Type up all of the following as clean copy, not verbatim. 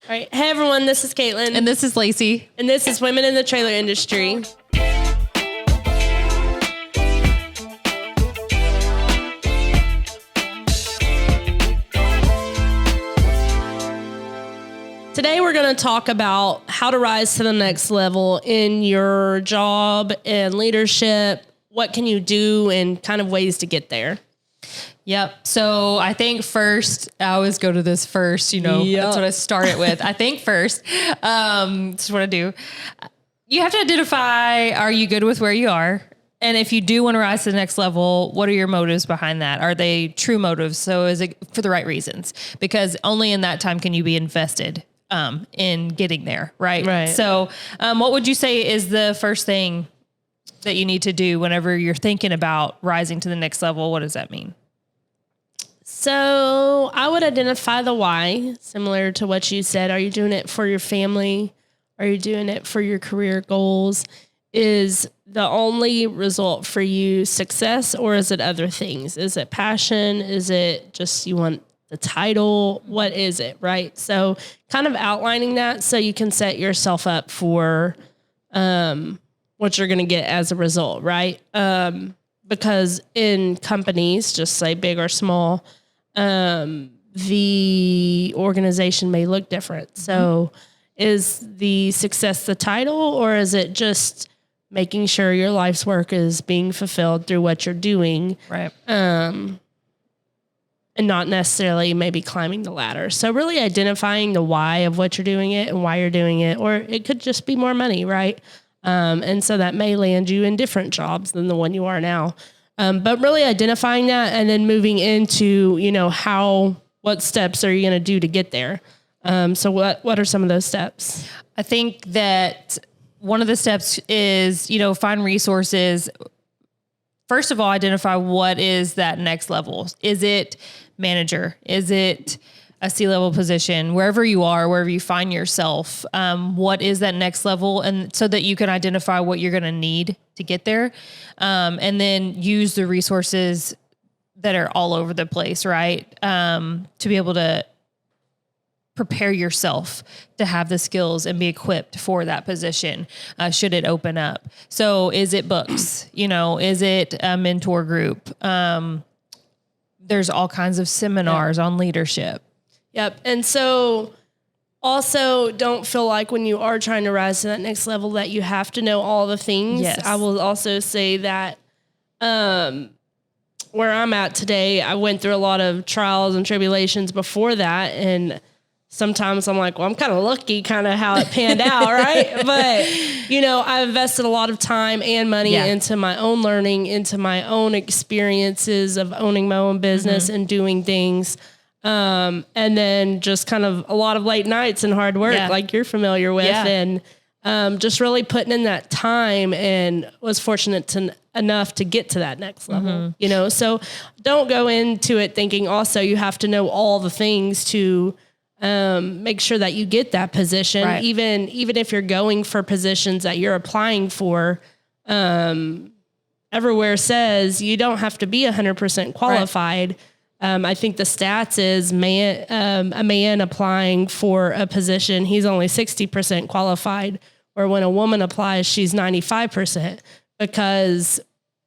All right. Hey, everyone. This is Caitlin. And this is Lacey. And this is Women in the Trailer Industry. Today, we're going to talk about how to rise to the next level in your job and leadership. What can you do and kind of ways to get there? Yep. So I think first, I always go to this first, That's what I start it with. I think first, that's what I do. You have to identify, are you good with where you are? And if you do want to rise to the next level, what are your motives behind that? Are they true motives? So is it for the right reasons? Because only in that time can you be invested in getting there, right? Right. So what would you say is the first thing that you need to do whenever you're thinking about rising to the next level? What does that mean? So I would identify the why, similar to what you said. Are you doing it for your family? Are you doing it for your career goals? Is the only result for you success, or is it other things? Is it passion? Is it just you want the title? What is it, right? So kind of outlining that so you can set yourself up for what you're going to get as a result, right? Because in companies, just say big or small, the organization may look different. So is the success the title, or is it just making sure your life's work is being fulfilled through what you're doing? Right. And not necessarily maybe climbing the ladder. So really identifying the why of what you're doing it and why you're doing it, or it could just be more money, right? And so that may land you in different jobs than the one you are now. But really identifying that and then moving into, what steps are you going to do to get there? So what are some of those steps? I think that one of the steps is, find resources. First of all, identify what is that next level. Is it manager? Is it a C-level position? Wherever you are, wherever you find yourself, what is that next level? And so that you can identify what you're going to need to get there. And then use the resources that are all over the place, right? To be able to prepare yourself to have the skills and be equipped for that position, should it open up. So is it books? Is it a mentor group? There's all kinds of seminars on leadership. Yep. And so also don't feel like when you are trying to rise to that next level that you have to know all the things. Yes. I will also say that where I'm at today, I went through a lot of trials and tribulations before that. And sometimes I'm like, well, I'm kind of lucky kind of how it panned out, right? But, I invested a lot of time and money into my own learning, into my own experiences of owning my own business and doing things. And then just kind of a lot of late nights and hard work like you're familiar with. And just really putting in that time, and was fortunate enough to get to that next level, So don't go into it thinking also you have to know all the things to make sure that you get that position. Right. Even if you're going for positions that you're applying for, everywhere says you don't have to be 100% qualified. Right. I think the stats is a man applying for a position, he's only 60% qualified, or when a woman applies, she's 95%, because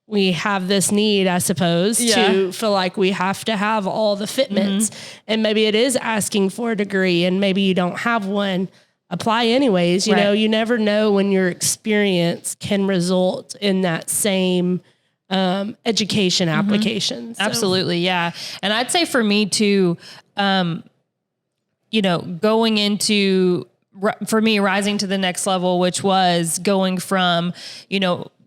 we have this need, I suppose, to feel like we have to have all the fitments. And maybe it is asking for a degree, and maybe you don't have one. Apply anyways. You know, you never know when your experience can result in that same education application. So. Absolutely. Yeah. And I'd say for me too, going into, for me, rising to the next level, which was going from,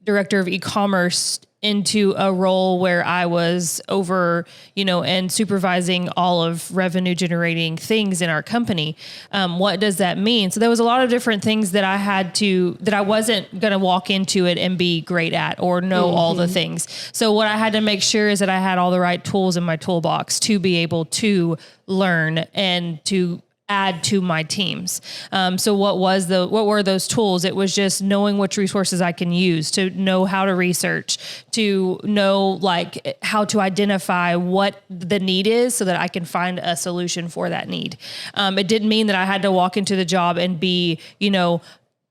director of e-commerce into a role where I was over, and supervising all of revenue generating things in our company. What does that mean? So there was a lot of different things that I wasn't going to walk into it and be great at or know all the things. So what I had to make sure is that I had all the right tools in my toolbox to be able to learn and to add to my teams. So what were those tools? It was just knowing which resources I can use, to know how to research, to know like how to identify what the need is so that I can find a solution for that need. It didn't mean that I had to walk into the job and be,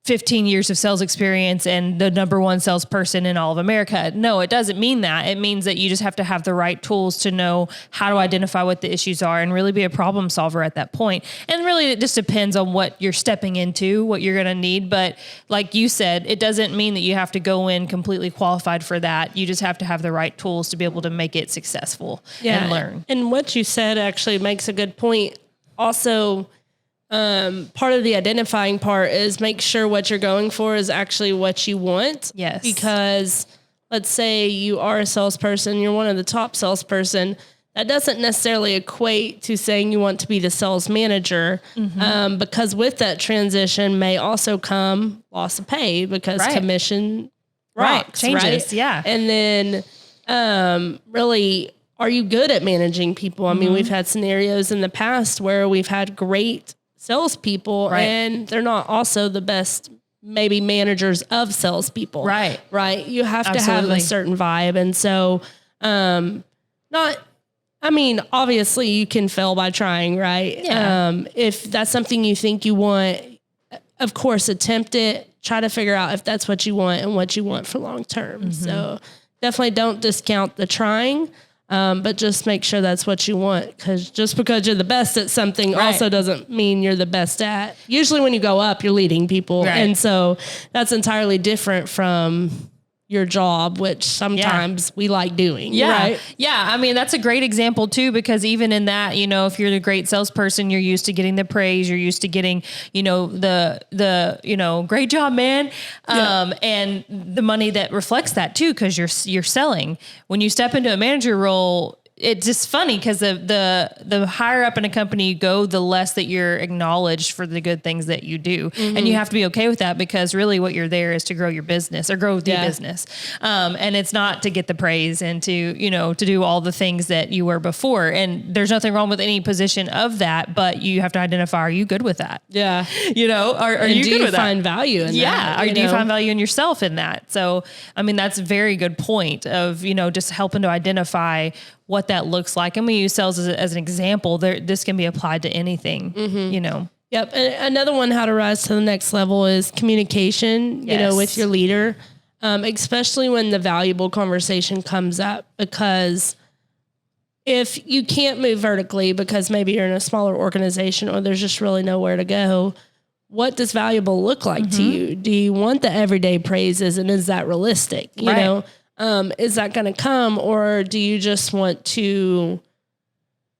15 years of sales experience and the number one salesperson in all of America. No, it doesn't mean that. It means that you just have to have the right tools to know how to identify what the issues are and really be a problem solver at that point. And really it just depends on what you're stepping into, what you're going to need. But like you said, it doesn't mean that you have to go in completely qualified for that. You just have to have the right tools to be able to make it successful and learn. And what you said actually makes a good point. Also, part of the identifying part is make sure what you're going for is actually what you want. Yes. Because let's say you are a salesperson, you're one of the top salesperson. That doesn't necessarily equate to saying you want to be the sales manager, because with that transition may also come loss of pay because commission rocks, changes. Right? Yeah. And then really, are you good at managing people? I mean, we've had scenarios in the past where we've had great salespeople and they're not also the best maybe managers of salespeople. Right. You have to have a certain vibe. And so, obviously you can fail by trying, right? Yeah. If that's something you think you want, of course, attempt it, try to figure out if that's what you want and what you want for long term. So definitely don't discount the trying. But just make sure that's what you want, because just because you're the best at something also doesn't mean you're the best at. Usually when you go up, you're leading people. And so that's entirely different from your job, which sometimes we like doing. Right? Yeah. I mean, that's a great example too, because even in that, if you're the great salesperson, you're used to getting the praise, you're used to getting, the great job, man. And the money that reflects that too, because you're selling. When you step into a manager role, it's just funny because the higher up in a company you go, the less that you're acknowledged for the good things that you do. And you have to be okay with that, because really what you're there is to grow your business or grow the business. And it's not to get the praise and to do all the things that you were before. And there's nothing wrong with any position of that, but you have to identify, are you good with that? Yeah. Are you good with that? Find value in that? Or do you find value in yourself in that? So, I mean, that's a very good point of, just helping to identify what that looks like. And we use sales as an example. This can be applied to anything, Yep. And another one, how to rise to the next level, is communication, with your leader, especially when the valuable conversation comes up, because if you can't move vertically because maybe you're in a smaller organization or there's just really nowhere to go, what does valuable look like to you? Do you want the everyday praises, and is that realistic? You know, is that going to come, or do you just want to,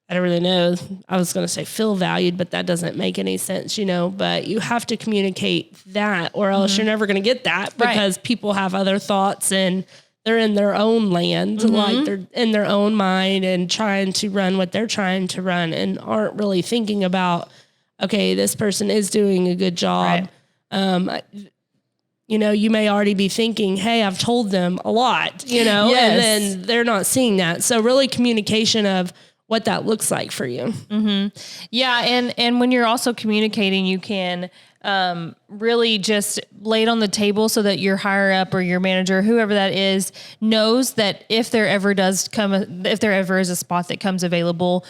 I don't really know. I was going to say feel valued, but that doesn't make any sense, but you have to communicate that, or else you're never going to get that, because people have other thoughts and they're in their own land, like they're in their own mind and trying to run what they're trying to run, and aren't really thinking about, okay, this person is doing a good job. You may already be thinking, hey, I've told them a lot, and then they're not seeing that. So really communication of what that looks like for you. Yeah. And when you're also communicating, you can really just lay it on the table so that your higher up or your manager, whoever that is, knows that if there ever is a spot that comes available,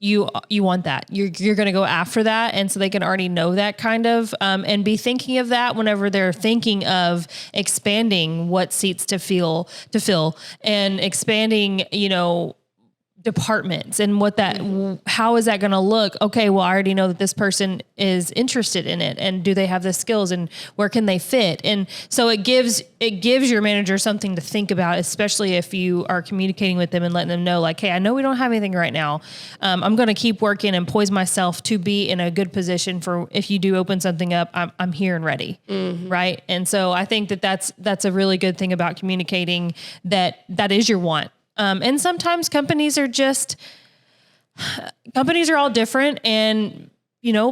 you want that. You're going to go after that. And so they can already know that kind of, and be thinking of that whenever they're thinking of expanding what seats to fill and expanding, departments and how is that going to look? Okay, well, I already know that this person is interested in it, and do they have the skills, and where can they fit? And so it gives your manager something to think about, especially if you are communicating with them and letting them know, like, hey, I know we don't have anything right now. I'm going to keep working and poise myself to be in a good position for if you do open something up, I'm here and ready. Right. And so I think that's a really good thing about communicating, that is your want. And sometimes companies are all different, and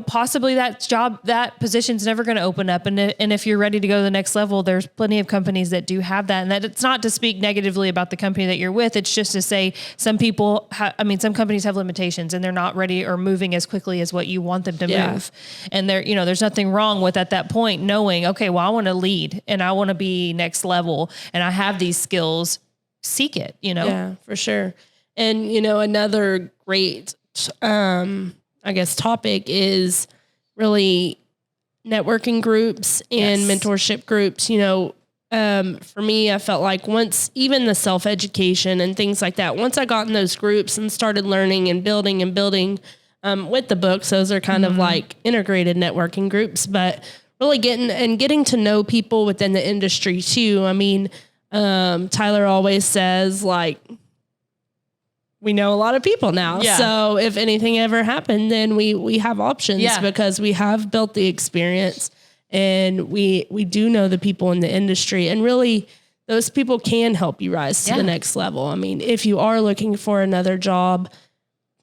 possibly that position's never going to open up. And if you're ready to go to the next level, there's plenty of companies that do have that. And that it's not to speak negatively about the company that you're with. It's just to say some companies have limitations and they're not ready or moving as quickly as what you want them to move. And there's nothing wrong with at that point knowing, okay, well, I want to lead and I want to be next level and I have these skills, seek it, Yeah, for sure. And, another great, I guess topic is really networking groups and mentorship groups. For me, I felt like once even the self-education and things like that, once I got in those groups and started learning and building with the books, those are kind of like integrated networking groups, but really getting to know people within the industry too. I mean, Tyler always says like, we know a lot of people now. Yeah. So if anything ever happened, then we have options because we have built the experience and we do know the people in the industry, and really those people can help you rise to the next level. I mean, if you are looking for another job,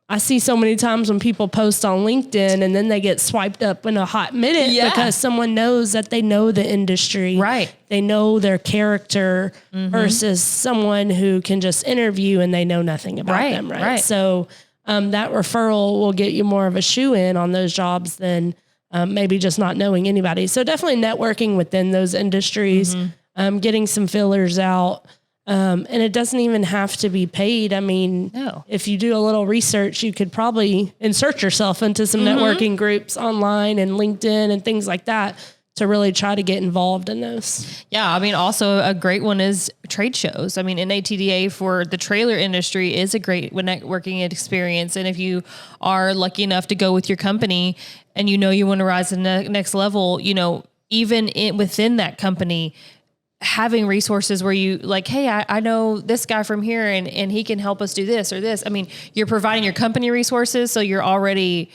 I see so many times when people post on LinkedIn and then they get swiped up in a hot minute because someone knows that they know the industry. Right. They know their character versus someone who can just interview and they know nothing about them. Right. So that referral will get you more of a shoe in on those jobs than maybe just not knowing anybody. So definitely networking within those industries, getting some fillers out. And it doesn't even have to be paid. I mean, if you do a little research, you could probably insert yourself into some networking groups online and LinkedIn and things like that to really try to get involved in those. Yeah. I mean, also a great one is trade shows. I mean, NATDA for the trailer industry is a great networking experience. And if you are lucky enough to go with your company and you want to rise to the next level, even within that company, having resources where you like, hey, I know this guy from here and he can help us do this or this. I mean, you're providing your company resources. So you're already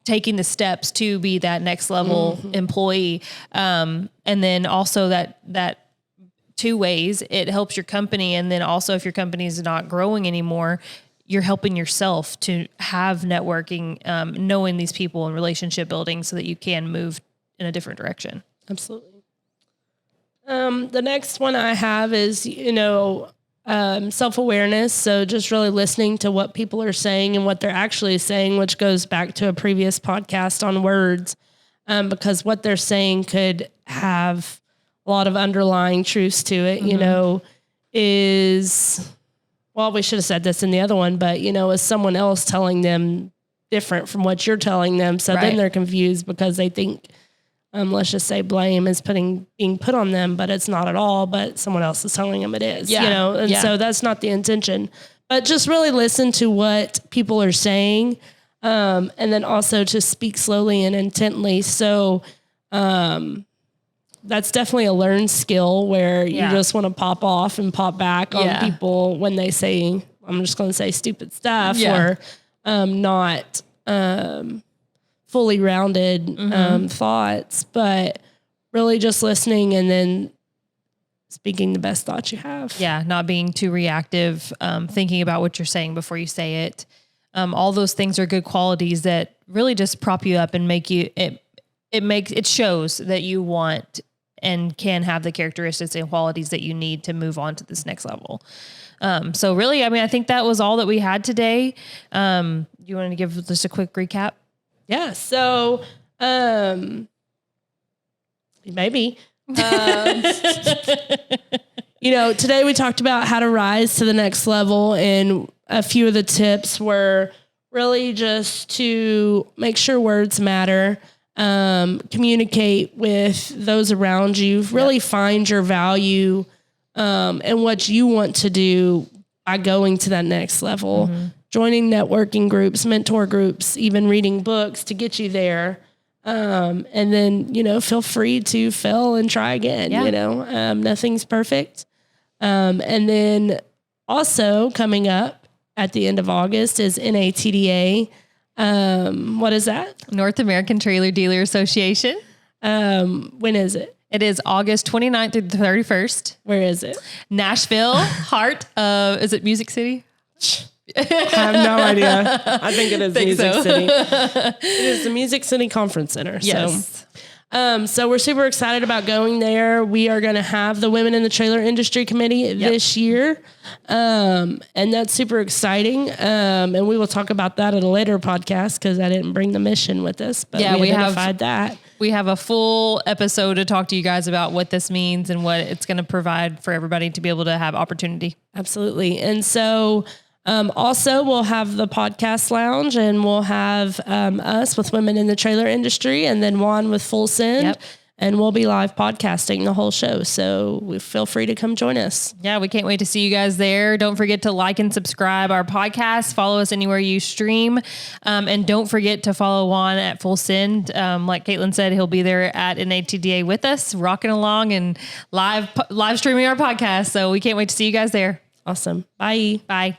taking the steps to be that next level employee. And then also that two ways, it helps your company. And then also if your company is not growing anymore, you're helping yourself to have networking, knowing these people and relationship building so that you can move in a different direction. Absolutely. The next one I have is, self-awareness. So just really listening to what people are saying and what they're actually saying, which goes back to a previous podcast on words, because what they're saying could have a lot of underlying truths to it, we should have said this in the other one, but, is someone else telling them different from what you're telling them. So then they're confused because they think, let's just say blame is being put on them, but it's not at all, but someone else is telling them it is, so that's not the intention, but just really listen to what people are saying. And then also to speak slowly and intently. So, that's definitely a learned skill where you just want to pop off and pop back on people when they say, I'm just going to say stupid stuff or, not, fully rounded thoughts, but really just listening and then speaking the best thoughts you have. Yeah, not being too reactive, thinking about what you're saying before you say it. All those things are good qualities that really just prop you up and make you, it shows that you want and can have the characteristics and qualities that you need to move on to this next level. So really, I think that was all that we had today. You want to give just a quick recap? Yeah. So, maybe, today we talked about how to rise to the next level, and a few of the tips were really just to make sure words matter, communicate with those around you, really find your value, and what you want to do by going to that next level. Joining networking groups, mentor groups, even reading books to get you there. And then, feel free to fail and try again, nothing's perfect. And then also coming up at the end of August is NATDA. What is that? North American Trailer Dealer Association. When is it? It is August 29th through the 31st. Where is it? Nashville, heart of, is it Music City? I have no idea. I think it is Music so. City. It is the Music City Conference Center. Yes. So we're super excited about going there. We are going to have the Women in the Trailer Industry Committee this year. And that's super exciting. And we will talk about that at a later podcast because I didn't bring the mission with us, but we identified that. We have a full episode to talk to you guys about what this means and what it's going to provide for everybody to be able to have opportunity. Absolutely. And so also we'll have the podcast lounge and we'll have us with Women in the Trailer Industry and then Juan with Full Send. And we'll be live podcasting the whole show. So feel free to come join us. Yeah, we can't wait to see you guys there. Don't forget to like and subscribe our podcast. Follow us anywhere you stream. And don't forget to follow Juan at Full Send. Like Caitlin said, he'll be there at NATDA with us, rocking along and live streaming our podcast. So we can't wait to see you guys there. Awesome. Bye. Bye.